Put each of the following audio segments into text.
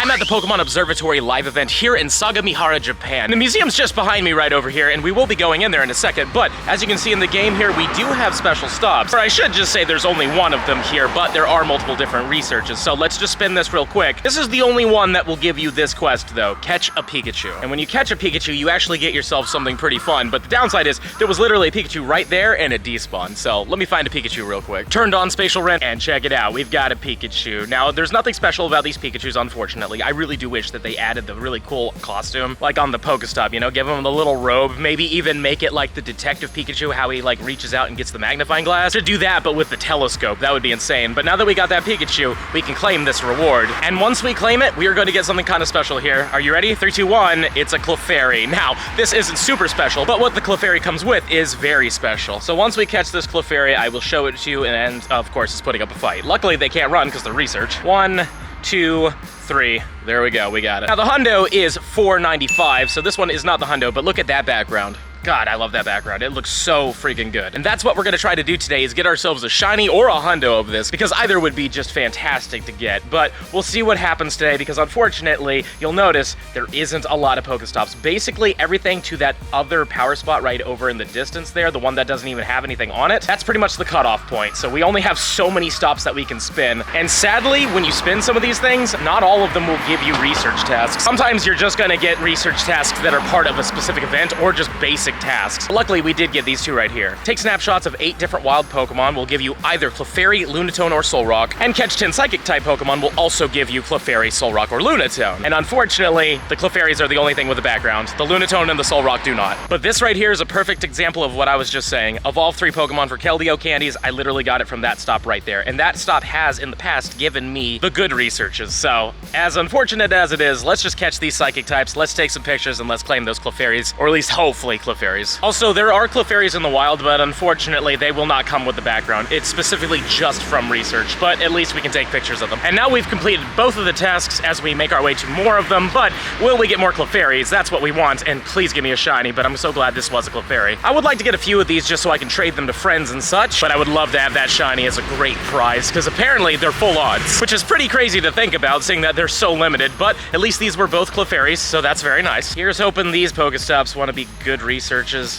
I'm at the Pokemon Observatory Live Event here in Sagamihara, Japan. The museum's just behind me right over here, and we will be going in there in a second, but as you can see in the game here, we do have special stops. Or I should just say there's only one of them here, but there are multiple different researches, so let's just spin this real quick. This is the only one that will give you this quest, though. Catch a Pikachu. And when you catch a Pikachu, you actually get yourself something pretty fun, but the downside is there was literally a Pikachu right there, and it despawned. So let me find a Pikachu real quick. Turned on spatial rent, and check it out. We've got a Pikachu. Now, there's nothing special about these Pikachus, unfortunately. I really do wish that they added the really cool costume, like on the Pokestop, you know, give him the little robe, maybe even make it like the Detective Pikachu, how he like reaches out and gets the magnifying glass. To do that, but with the telescope, that would be insane. But now that we got that Pikachu, we can claim this reward. And once we claim it, we are going to get something kind of special here. Are you ready? 3, 2, 1, it's a Clefairy. Now, this isn't super special, but what the Clefairy comes with is very special. So once we catch this Clefairy, I will show it to you, and of course, it's putting up a fight. Luckily, they can't run because they're research. 1, 2, 3. There we go, we got it. Now the hundo is $4.95, so this one is not the hundo, but look at that background. God, I love that background. It looks so freaking good. And that's what we're gonna try to do today, is get ourselves a shiny or a hundo of this, because either would be just fantastic to get. But we'll see what happens today, because unfortunately, you'll notice there isn't a lot of Pokestops. Basically, everything to that other power spot right over in the distance there, the one that doesn't even have anything on it, that's pretty much the cutoff point. So we only have so many stops that we can spin. And sadly, when you spin some of these things, not all of them will give you research tasks. Sometimes you're just gonna get research tasks that are part of a specific event or just basic tasks. Luckily, we did get these two right here. Take snapshots of 8 different wild Pokemon will give you either Clefairy, Lunatone, or Solrock, and catch 10 Psychic-type Pokemon will also give you Clefairy, Solrock, or Lunatone. And unfortunately, the Clefairies are the only thing with a background. The Lunatone and the Solrock do not. But this right here is a perfect example of what I was just saying. Evolve 3 Pokemon for Keldeo candies, I literally got it from that stop right there. And that stop has, in the past, given me the good researches. So, as unfortunate as it is, let's just catch these Psychic types, let's take some pictures, and let's claim those Clefairies, or at least hopefully Clefairies. Also, there are Clefairies in the wild, but unfortunately, they will not come with the background. It's specifically just from research, but at least we can take pictures of them. And now we've completed both of the tasks as we make our way to more of them, but will we get more Clefairies? That's what we want, and please give me a shiny, but I'm so glad this was a Clefairy. I would like to get a few of these just so I can trade them to friends and such, but I would love to have that shiny as a great prize, because apparently they're full odds, which is pretty crazy to think about, seeing that they're so limited, but at least these were both Clefairies, so that's very nice. Here's hoping these Pokestops want to be good researchers,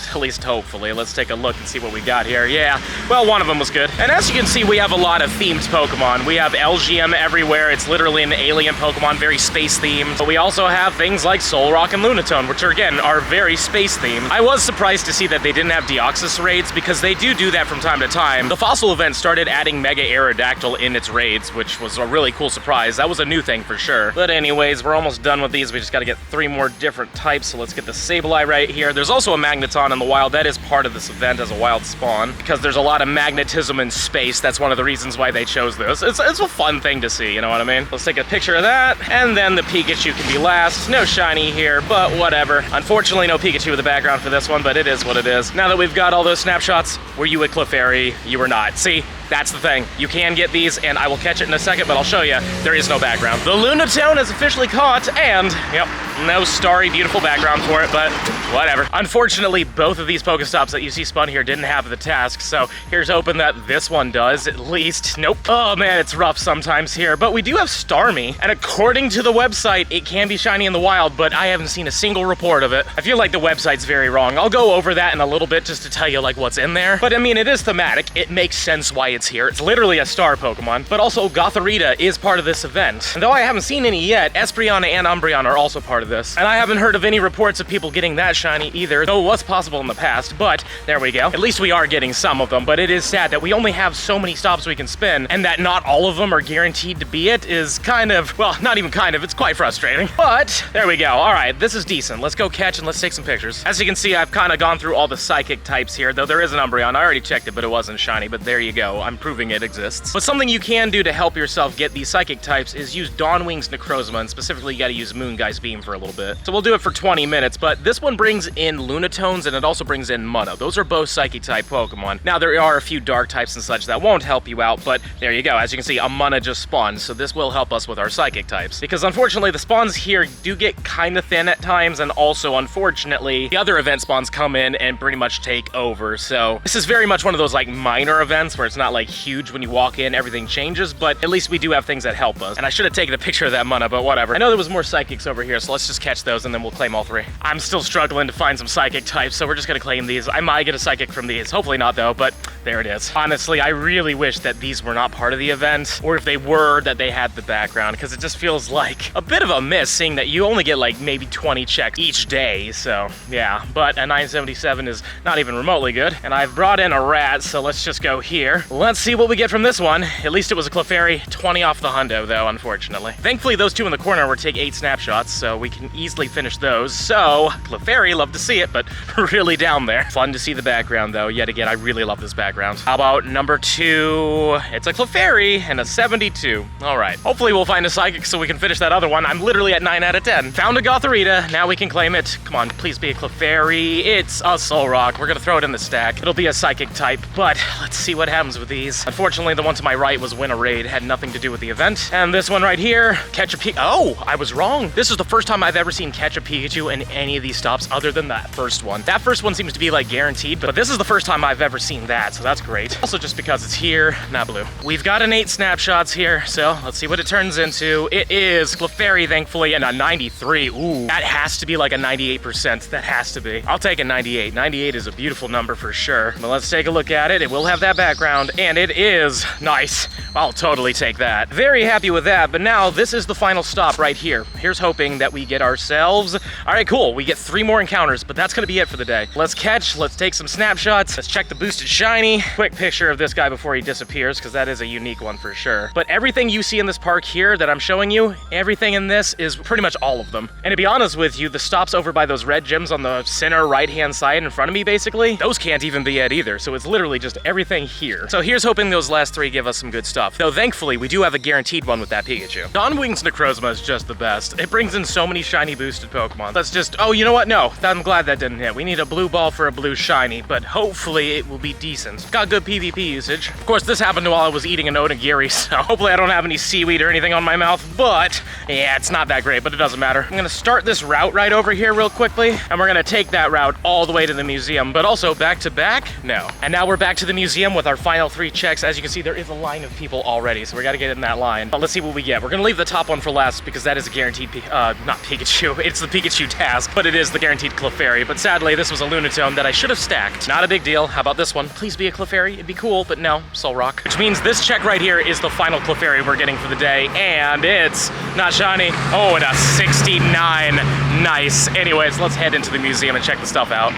at least hopefully. Let's take a look and see what we got here. Yeah, well, one of them was good. And as you can see, we have a lot of themed Pokemon. We have LGM everywhere. It's literally an alien Pokemon, very space themed. But we also have things like Solrock and Lunatone, which are, again, are very space themed. I was surprised to see that they didn't have Deoxys raids, because they do that from time to time. The Fossil event started adding Mega Aerodactyl in its raids, which was a really cool surprise. That was a new thing for sure. But anyways, we're almost done with these. We just got to get 3 more different types. So let's get the Sableye right here. There's also a Magneton in the wild. That is part of this event as a wild spawn, because there's a lot of magnetism in space. That's one of the reasons why they chose this. It's a fun thing to see, you know what I mean? Let's take a picture of that, and then the Pikachu can be last. No shiny here, but whatever. Unfortunately, no Pikachu with the background for this one, but it is what it is. Now that we've got all those snapshots, were you a Clefairy? You were not. See? That's the thing. You can get these, and I will catch it in a second, but I'll show you. There is no background. The Lunatone is officially caught, and, yep, no starry, beautiful background for it, but whatever. Unfortunately, both of these Pokestops that you see spun here didn't have the task, so here's hoping that this one does, at least. Nope. Oh, man, it's rough sometimes here, but we do have Starmie, and according to the website, it can be shiny in the wild, but I haven't seen a single report of it. I feel like the website's very wrong. I'll go over that in a little bit just to tell you, like, what's in there, but I mean, it is thematic. It makes sense why it's here. It's literally a star Pokemon, but also Gothorita is part of this event. And though I haven't seen any yet, Espeon and Umbreon are also part of this. And I haven't heard of any reports of people getting that shiny either, though it was possible in the past, but there we go. At least we are getting some of them, but it is sad that we only have so many stops we can spin, and that not all of them are guaranteed to be it is kind of, well, not even kind of, it's quite frustrating. But there we go. All right, this is decent. Let's go catch and let's take some pictures. As you can see, I've kind of gone through all the Psychic types here, though there is an Umbreon. I already checked it, but it wasn't shiny, but there you go. I'm proving it exists. But something you can do to help yourself get these Psychic types is use Dawnwing's Necrozma, and specifically you gotta use Moonguy's Beam for a little bit. So we'll do it for 20 minutes, but this one brings in Lunatones and it also brings in Mudda. Those are both Psychic type Pokemon. Now there are a few Dark types and such that won't help you out, but there you go. As you can see, a Mudda just spawned, so this will help us with our Psychic types. Because unfortunately the spawns here do get kinda thin at times, and also unfortunately the other event spawns come in and pretty much take over. So this is very much one of those like minor events where it's not like like huge when you walk in, everything changes, but at least we do have things that help us. And I should have taken a picture of that Munna, but whatever. I know there was more psychics over here, so let's just catch those and then we'll claim all 3. I'm still struggling to find some psychic types, so we're just gonna claim these. I might get a psychic from these. Hopefully not though, but there it is. Honestly, I really wish that these were not part of the event, or if they were, that they had the background, because it just feels like a bit of a miss seeing that you only get like maybe 20 checks each day, so yeah. But a 977 is not even remotely good, and I've brought in a rat, so let's just go here. Let's see what we get from this one. At least it was a Clefairy. 20 off the hundo though, unfortunately. Thankfully, those 2 in the corner will take 8 snapshots, so we can easily finish those. So, Clefairy, love to see it, but really down there. Fun to see the background though. Yet again, I really love this background. How about number 2? It's a Clefairy and a 72. All right, hopefully we'll find a psychic so we can finish that other one. I'm literally at 9 out of 10. Found a Gothorita, now we can claim it. Come on, please be a Clefairy. It's a Solrock. We're gonna throw it in the stack. It'll be a psychic type, but let's see what happens with these. Unfortunately, the one to my right was win a raid, had nothing to do with the event. And this one right here, catch a Pikachu. Oh, I was wrong. This is the first time I've ever seen catch a Pikachu in any of these stops other than that first one. That first one seems to be like guaranteed, but this is the first time I've ever seen that, so that's great. Also just because it's here, not blue. We've got an 8 snapshots here, so let's see what it turns into. It is Clefairy, thankfully, and a 93. Ooh, that has to be like a 98%. That has to be. I'll take a 98. 98 is a beautiful number for sure. But let's take a look at it. It will have that background, and it is nice. I'll totally take that. Very happy with that, but now this is the final stop right here. Here's hoping that we get ourselves... All right, cool. We get 3 more encounters, but that's gonna be it for the day. Let's catch, let's take some snapshots. Let's check the boosted shiny. Quick picture of this guy before he disappears, because that is a unique one for sure. But everything you see in this park here that I'm showing you, everything in this is pretty much all of them. And to be honest with you, the stops over by those red gyms on the center right-hand side in front of me, basically, those can't even be it either. So it's literally just everything here. So here's hoping those last 3 give us some good stuff. Though thankfully, we do have a guaranteed one with that Pikachu. Dawnwing's Necrozma is just the best. It brings in so many shiny boosted Pokemon. Let's just, oh, you know what? No, I'm glad that didn't hit. We need a blue ball for a blue shiny, but hopefully it will be decent. Got good PvP usage. Of course, this happened while I was eating an onigiri, so hopefully I don't have any seaweed or anything on my mouth, but yeah, it's not that great, but it doesn't matter. I'm gonna start this route right over here real quickly, and we're gonna take that route all the way to the museum, but also back to back? No. And now we're back to the museum with our final 3 checks. As you can see, there is a line of people already, so we gotta get in that line. But let's see what we get. We're gonna leave the top one for last because that is a guaranteed, not Pikachu, it's the Pikachu task, but it is the guaranteed Clefairy. But sadly, this was a Lunatone that I should have stacked. Not a big deal. How about this one? Please be a Clefairy. It'd be cool, but no, Solrock. Which means this check right here is the final Clefairy we're getting for the day, and it's not shiny. Oh, and a 69. Nice. Anyways, let's head into the museum and check the stuff out.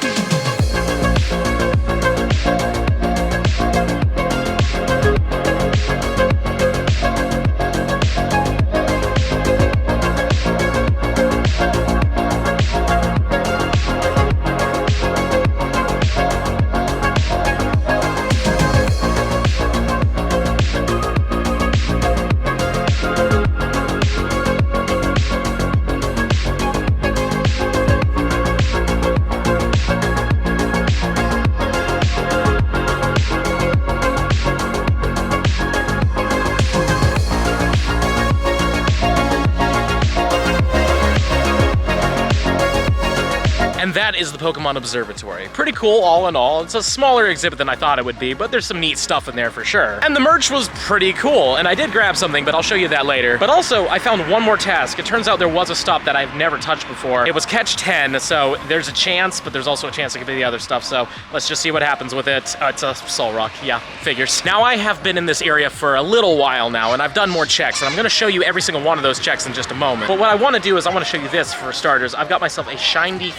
And that is the Pokemon Observatory. Pretty cool all in all. It's a smaller exhibit than I thought it would be, but there's some neat stuff in there for sure. And the merch was pretty cool, and I did grab something, but I'll show you that later. But also, I found one more task. It turns out there was a stop that I've never touched before. It was catch 10, so there's a chance, but there's also a chance it could be the other stuff, so let's just see what happens with it. It's a Solrock, yeah, figures. Now I have been in this area for a little while now, and I've done more checks, and I'm gonna show you every single one of those checks in just a moment. But what I wanna do is I wanna show you this for starters. I've got myself a shiny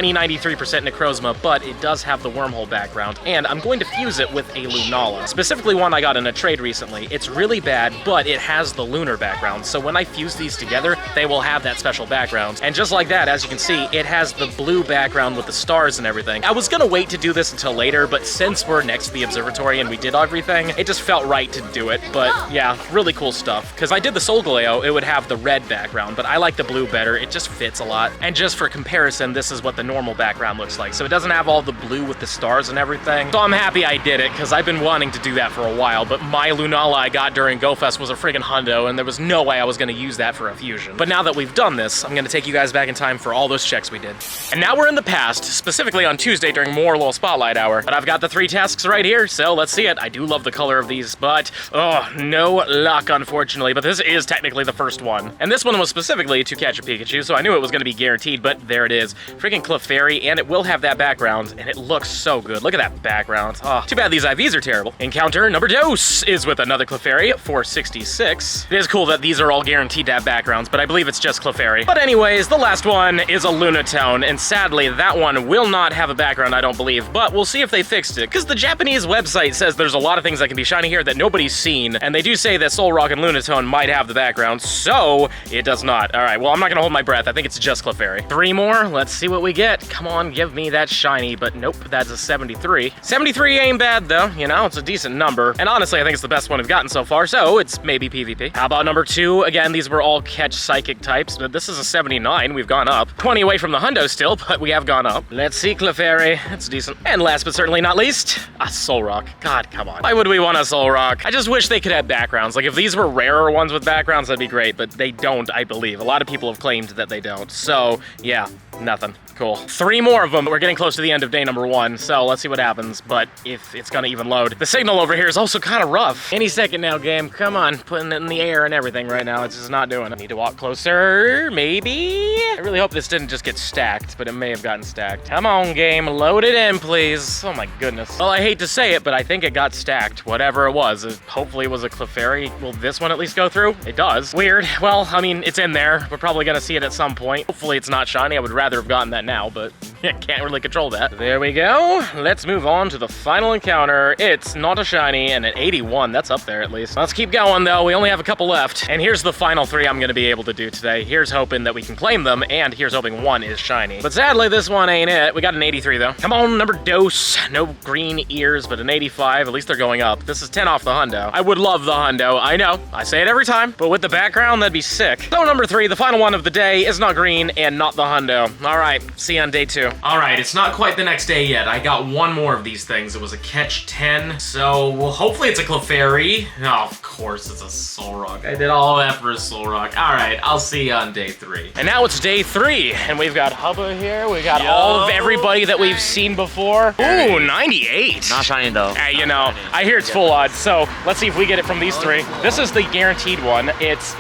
93% Necrozma, but it does have the wormhole background, and I'm going to fuse it with a Lunala. Specifically one I got in a trade recently. It's really bad, but it has the lunar background, so when I fuse these together, they will have that special background. And just like that, as you can see, it has the blue background with the stars and everything. I was gonna wait to do this until later, but since we're next to the observatory and we did everything, it just felt right to do it. But yeah, really cool stuff. Because I did the Solgaleo, it would have the red background, but I like the blue better. It just fits a lot. And just for comparison, this this is what the normal background looks like. So it doesn't have all the blue with the stars and everything. So I'm happy I did it, because I've been wanting to do that for a while, but my Lunala I got during GoFest was a friggin' hundo, and there was no way I was gonna use that for a fusion. But now that we've done this, I'm gonna take you guys back in time for all those checks we did. And now we're in the past, specifically on Tuesday during more little spotlight hour. But I've got the 3 tasks right here, so let's see it. I do love the color of these, but oh, no luck, unfortunately. But this is technically the first one. And this one was specifically to catch a Pikachu, so I knew it was gonna be guaranteed, but there it is. Freaking Clefairy, and it will have that background, and it looks so good. Look at that background. Oh, too bad these IVs are terrible. Encounter number 2 is with another Clefairy, 466. It is cool that these are all guaranteed to have backgrounds, but I believe it's just Clefairy. But anyways, the last one is a Lunatone, and sadly, that one will not have a background, I don't believe, but we'll see if they fixed it, because the Japanese website says there's a lot of things that can be shiny here that nobody's seen, and they do say that Solrock and Lunatone might have the background, so it does not. All right, well, I'm not gonna hold my breath. I think it's just Clefairy. 3 more, let's see what we get. Come on, give me that shiny, but nope, that's a 73. 73 ain't bad though, you know, it's a decent number, and honestly, I think it's the best one we've gotten so far, so it's maybe PvP. How about number 2? Again, these were all catch psychic types, but this is a 79, we've gone up. 20 away from the hundo still, but we have gone up. Let's see Clefairy, it's decent. And last but certainly not least, a Solrock. God, come on. Why would we want a Solrock? I just wish they could have backgrounds. Like if these were rarer ones with backgrounds, that'd be great, but they don't, I believe. A lot of people have claimed that they don't. So yeah, nothing. Cool. 3 more of them. We're getting close to the end of day number 1, so let's see what happens, but if it's gonna even load. The signal over here is also kind of rough. Any second now, game. Come on, putting it in the air and everything right now. It's just not doing it. I need to walk closer, maybe? I really hope this didn't just get stacked, but it may have gotten stacked. Come on, game. Load it in, please. Oh my goodness. Well, I hate to say it, but I think it got stacked. Whatever it was. Hopefully it was a Clefairy. Will this one at least go through? It does. Weird. Well, I mean, it's in there. We're probably gonna see it at some point. Hopefully it's not shiny. I would rather have gotten that now, but I can't really control that. There we go. Let's move on to the final encounter. It's not a shiny, and at 81, that's up there at least. Let's keep going though. We only have a couple left. And here's the final 3 I'm gonna be able to do today. Here's hoping that we can claim them, and here's hoping 1 is shiny. But sadly, this one ain't it. We got an 83 though. Come on, number dose. No green ears, but an 85. At least they're going up. This is 10 off the hundo. I would love the hundo. I know. I say it every time, but with the background, that'd be sick. So number 3, the final one of the day, is not green and not the hundo. All right, see you on day 2. All right, it's not quite the next day yet. I got 1 more of these things. It was a catch 10, so well, hopefully it's a Clefairy. Oh, of course it's a Solrock. I did all that for a Solrock. All right, I'll see you on day 3. And now it's day 3, and we've got Hubba here. We got all of everybody that we've seen before. Ooh, 98. Not shiny though. Hey, you know, I hear it's full odds, so let's see if we get it from these 3. This is the guaranteed one. It's,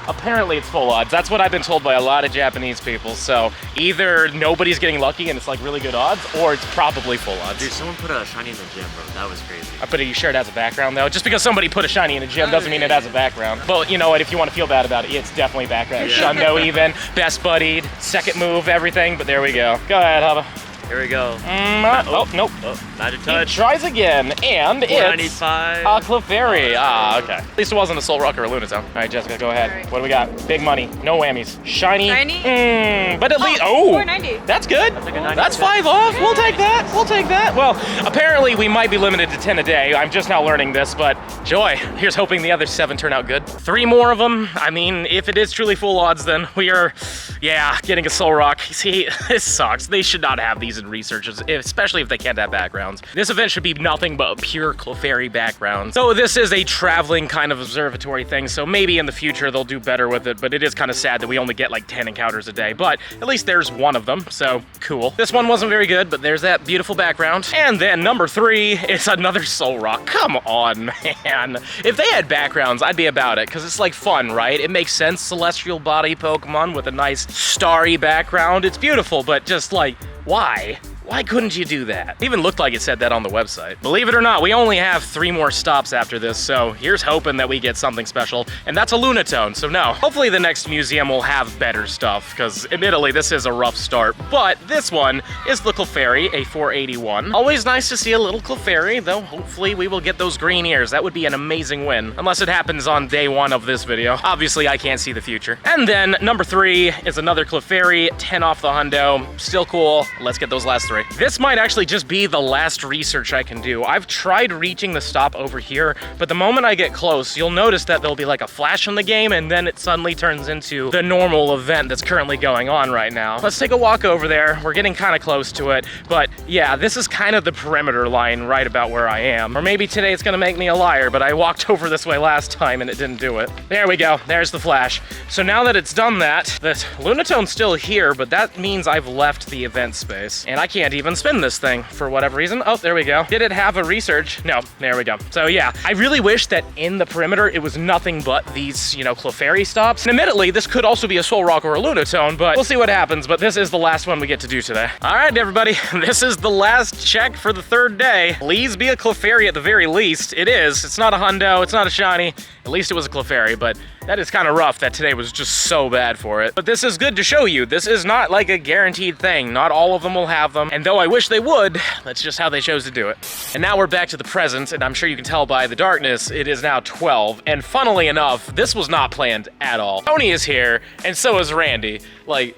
apparently it's full odds. That's what I've been told by a lot of Japanese people, so either nobody's getting lucky and it's like really good odds, or it's probably full odds. Dude, someone put a shiny in the gym, bro. That was crazy. But are you sure it has a background though? Just because somebody put a shiny in a gym doesn't mean it has a background. But you know what, if you want to feel bad about it, it's definitely background. Yeah. Shundo even, best buddied, second move, everything, but there we go. Go ahead, Hubba. Here we go. Oh, nope. Oh, magic He touch. tries again, and it's a Clefairy. Ah, okay. At least it wasn't a Solrock or a Lunatone. All right, Jessica, go ahead. Right. What do we got? Big money, no whammies. Shiny. But at least, 490. That's good. That's like a 90. That's 5 off. We'll take that. We'll take that. Well, apparently we might be limited to 10 a day. I'm just now learning this, but joy. Here's hoping the other 7 turn out good. 3 more of them. I mean, if it is truly full odds, then we are, getting a Solrock. See, this sucks. They should not have these in researches, especially if they can't have backgrounds. This event should be nothing but a pure Clefairy background. So this is a traveling kind of observatory thing, so maybe in the future they'll do better with it, but it is kind of sad that we only get like 10 encounters a day, but at least there's 1 of them, so cool. This one wasn't very good, but there's that beautiful background. And then number 3 is another Solrock. Come on, man. If they had backgrounds, I'd be about it, because it's like fun, right? It makes sense, celestial body Pokemon with a nice starry background. It's beautiful, but just like, why? Why couldn't you do that? It even looked like it said that on the website. Believe it or not, we only have 3 more stops after this, so here's hoping that we get something special, and that's a Lunatone, so no. Hopefully the next museum will have better stuff, because admittedly, this is a rough start, but this one is the Clefairy, a 481. Always nice to see a little Clefairy, though hopefully we will get those green ears. That would be an amazing win, unless it happens on day 1 of this video. Obviously, I can't see the future. And then number 3 is another Clefairy, 10 off the hundo. Still cool. Let's get those last 3. Observatory. This might actually just be the last research I can do. I've tried reaching the stop over here, but the moment I get close, you'll notice that there'll be like a flash in the game, and then it suddenly turns into the normal event that's currently going on right now. Let's take a walk over there. We're getting kind of close to it, but yeah, this is kind of the perimeter line right about where I am. Or maybe today it's gonna make me a liar, but I walked over this way last time and it didn't do it. There we go, there's the flash. So now that it's done that, the Lunatone's still here, but that means I've left the event space. And I can't even spin this thing for whatever reason. Oh, there we go. Did it have a research? No, there we go. So yeah, I really wish that in the perimeter it was nothing but these, you know, Clefairy stops. And admittedly, this could also be a Solrock or a Lunatone, but we'll see what happens. But this is the last one we get to do today. All right, everybody, this is the last check for the third day. Please be a Clefairy at the very least. It is. It's not a hundo, it's not a shiny. At least it was a Clefairy, but that is kind of rough that today was just so bad for it. But this is good to show you. This is not like a guaranteed thing. Not all of them will have them. And though I wish they would, that's just how they chose to do it. And now we're back to the present, and I'm sure you can tell by the darkness, it is now 12. And funnily enough, this was not planned at all. Tony is here, and so is Randy. Like,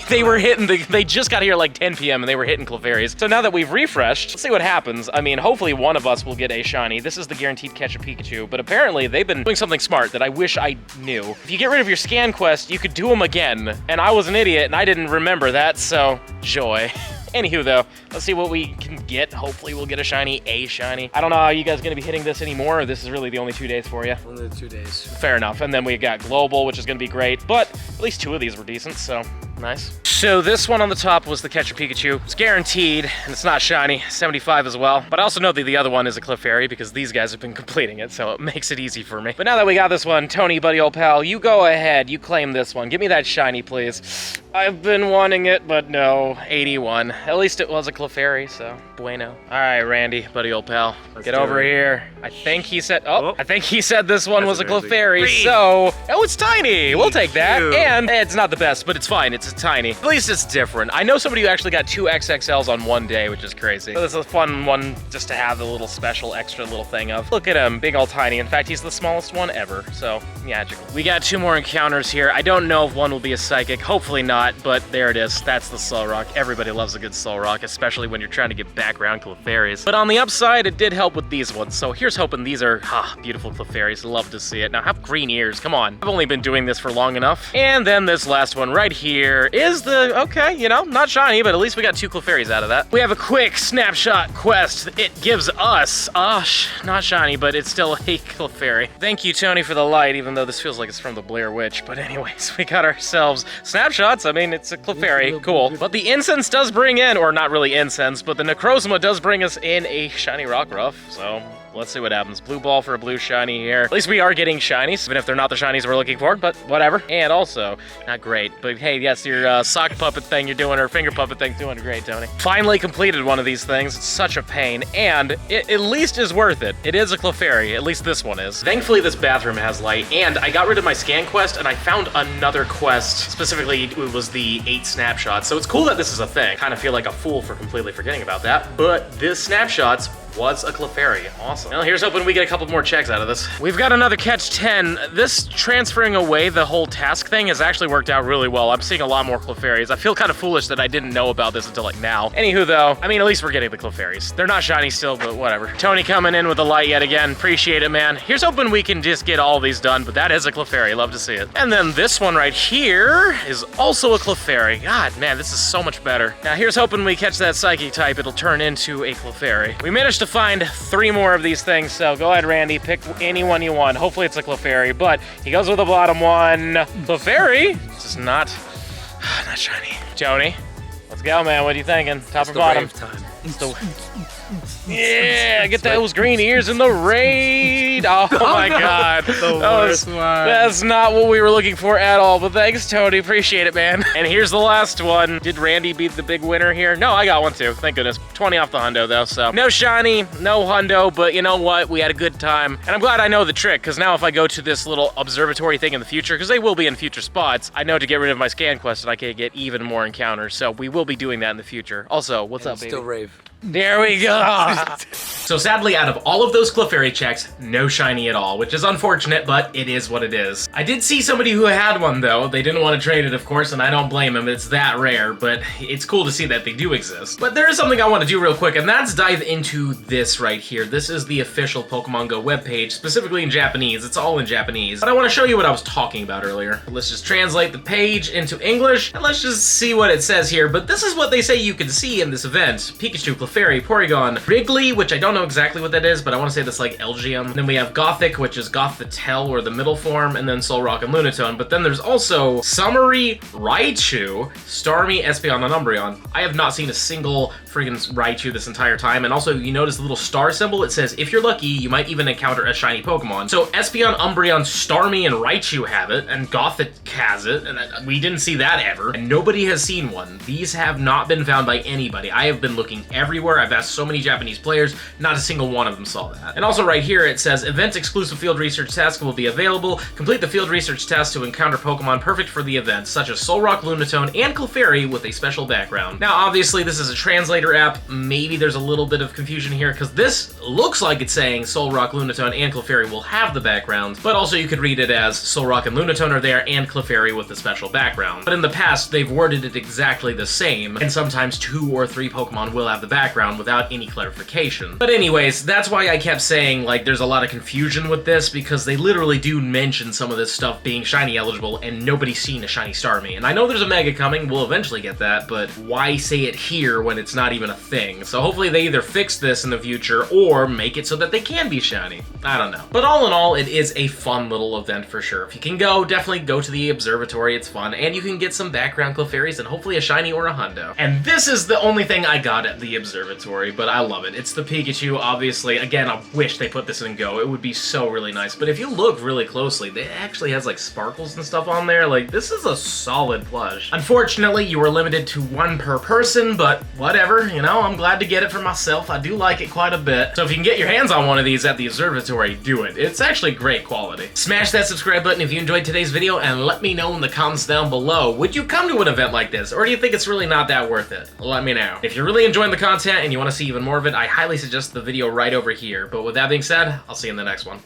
they were hitting they just got here at like 10 p.m. and they were hitting Clefairies. So now that we've refreshed, let's see what happens. I mean, hopefully one of us will get a shiny. This is the guaranteed catch a Pikachu, but apparently they've been doing something smart that I wish I knew. If you get rid of your scan quest, you could do them again. And I was an idiot and I didn't remember that, so joy. Anywho though, let's see what we can get. Hopefully we'll get a shiny. I don't know, are you guys gonna be hitting this anymore, or this is really the only 2 days for you? Only 2 days. Fair enough. And then we got Global, which is gonna be great, but at least 2 of these were decent, so nice. So this one on the top was the Catch a Pikachu. It's guaranteed, and it's not shiny, 75 as well. But I also know that the other one is a Clefairy because these guys have been completing it, so it makes it easy for me. But now that we got this one, Tony, buddy, old pal, you go ahead, you claim this one. Give me that shiny, please. I've been wanting it, but no, 81. At least it was a Clefairy, so bueno. All right, Randy, buddy, old pal, get over here. I think he said, I think he said this one was a Clefairy, so, oh, it's tiny. We'll take that. And it's not the best, but it's fine. It's tiny. At least it's different. I know somebody who actually got 2 XXLs on one day, which is crazy. So this is a fun one just to have the little special extra little thing of. Look at him, big old tiny. In fact, he's the smallest one ever, so magical. We got 2 more encounters here. I don't know if one will be a Psychic. Hopefully not, but there it is. That's the Solrock. Everybody loves a good Solrock, especially when you're trying to get background Clefairies. But on the upside, it did help with these ones. So here's hoping these are beautiful Clefairies. Love to see it. Now have green ears. Come on. I've only been doing this for long enough. And then this last one right here is the, okay, you know, not shiny, but at least we got 2 Clefairies out of that. We have a quick snapshot quest. It gives us, not shiny, but it's still a Clefairy. Thank you, Tony, for the light, even though this feels like it's from the Blair Witch. But anyways, we got ourselves snapshots. I mean, it's a Clefairy, cool. But the incense does bring in, or not really incense, but the Necrozma does bring us in a shiny Rockruff, so let's see what happens. Blue ball for a blue shiny here. At least we are getting shinies, even if they're not the shinies we're looking for, but whatever. And also, not great, but hey, yes, your sock puppet thing you're doing, or finger puppet thing, doing great, Tony. Finally completed one of these things. It's such a pain, and it at least is worth it. It is a Clefairy, at least this one is. Thankfully, this bathroom has light, and I got rid of my scan quest, and I found another quest. Specifically, it was the 8 snapshots, so it's cool that this is a thing. Kind of feel like a fool for completely forgetting about that, but this snapshots was a Clefairy. Awesome. Well, here's hoping we get a couple more checks out of this. We've got another catch 10. This transferring away the whole task thing has actually worked out really well. I'm seeing a lot more Clefairies. I feel kind of foolish that I didn't know about this until like now. Anywho though, I mean, at least we're getting the Clefairies. They're not shiny still, but whatever. Tony coming in with the light yet again. Appreciate it, man. Here's hoping we can just get all these done, but that is a Clefairy. Love to see it. And then this one right here is also a Clefairy. God, man, this is so much better. Now here's hoping we catch that Psychic type. It'll turn into a Clefairy. We managed to find 3 more of these things, so go ahead, Randy, pick any one you want. Hopefully it's a Clefairy, but he goes with the bottom one. Clefairy? This is not shiny. Tony, let's go, man. What are you thinking? Top or bottom? It's the yeah, get those green ears in the raid. Oh my God. The worst one. That's not what we were looking for at all, but thanks, Tony. Appreciate it, man. And here's the last one. Did Randy beat the big winner here? No, I got one too. Thank goodness. 20 off the hundo though, so no shiny, no hundo, but you know what? We had a good time. And I'm glad I know the trick, because now if I go to this little observatory thing in the future, because they will be in future spots, I know to get rid of my scan quest and I can get even more encounters. So we will be doing that in the future. Also, what's up, baby? Still rave. There we go. So sadly, out of all of those Clefairy checks, no shiny at all, which is unfortunate, but it is what it is. I did see somebody who had one though. They didn't want to trade it, of course, and I don't blame them. It's that rare, but it's cool to see that they do exist. But there is something I want to do real quick, and that's dive into this right here. This is the official Pokemon Go webpage, specifically in Japanese. It's all in Japanese. But I want to show you what I was talking about earlier. Let's just translate the page into English, and let's just see what it says here. But this is what they say you can see in this event. Pikachu, Clefairy, Porygon, Wrigley, which I don't know exactly what that is, but I want to say that's like Elgium. Then we have Gothic, which is Gothitelle, or the middle form, and then Solrock and Lunatone. But then there's also Summary, Raichu, Starmie, Espeon, and Umbreon. I have not seen a single friggin' Raichu this entire time. And also, you notice the little star symbol? It says, if you're lucky, you might even encounter a shiny Pokemon. So Espeon, Umbreon, Starmie, and Raichu have it, and Gothic has it, and we didn't see that ever. And nobody has seen one. These have not been found by anybody. I have been looking everywhere. I've asked so many Japanese players, not a single one of them saw that. And also right here it says, event exclusive field research task will be available. Complete the field research task to encounter Pokemon perfect for the event, such as Solrock, Lunatone, and Clefairy with a special background. Now obviously this is a translator app. Maybe there's a little bit of confusion here because this looks like it's saying Solrock, Lunatone, and Clefairy will have the background, but also you could read it as Solrock and Lunatone are there and Clefairy with the special background. But in the past they've worded it exactly the same, and sometimes 2 or 3 Pokemon will have the background without any clarification. But anyways, that's why I kept saying, like, there's a lot of confusion with this, because they literally do mention some of this stuff being shiny eligible, and nobody's seen a shiny Starmie. And I know there's a Mega coming, we'll eventually get that, but why say it here when it's not even a thing? So hopefully they either fix this in the future, or make it so that they can be shiny. I don't know. But all in all, it is a fun little event for sure. If you can go, definitely go to the observatory, it's fun, and you can get some background Clefairies and hopefully a shiny or a hundo. And this is the only thing I got at the observatory, but I love it. It's the Pikachu, obviously. Again, I wish they put this in Go. It would be so really nice. But if you look really closely, it actually has like sparkles and stuff on there. Like, this is a solid plush. Unfortunately, you were limited to 1 per person, but whatever, you know, I'm glad to get it for myself. I do like it quite a bit. So if you can get your hands on one of these at the observatory, do it. It's actually great quality. Smash that subscribe button if you enjoyed today's video, and let me know in the comments down below. Would you come to an event like this, or do you think it's really not that worth it? Let me know. If you're really enjoying the content and you want to see even more of it, I highly suggest the video right over here. But with that being said, I'll see you in the next one.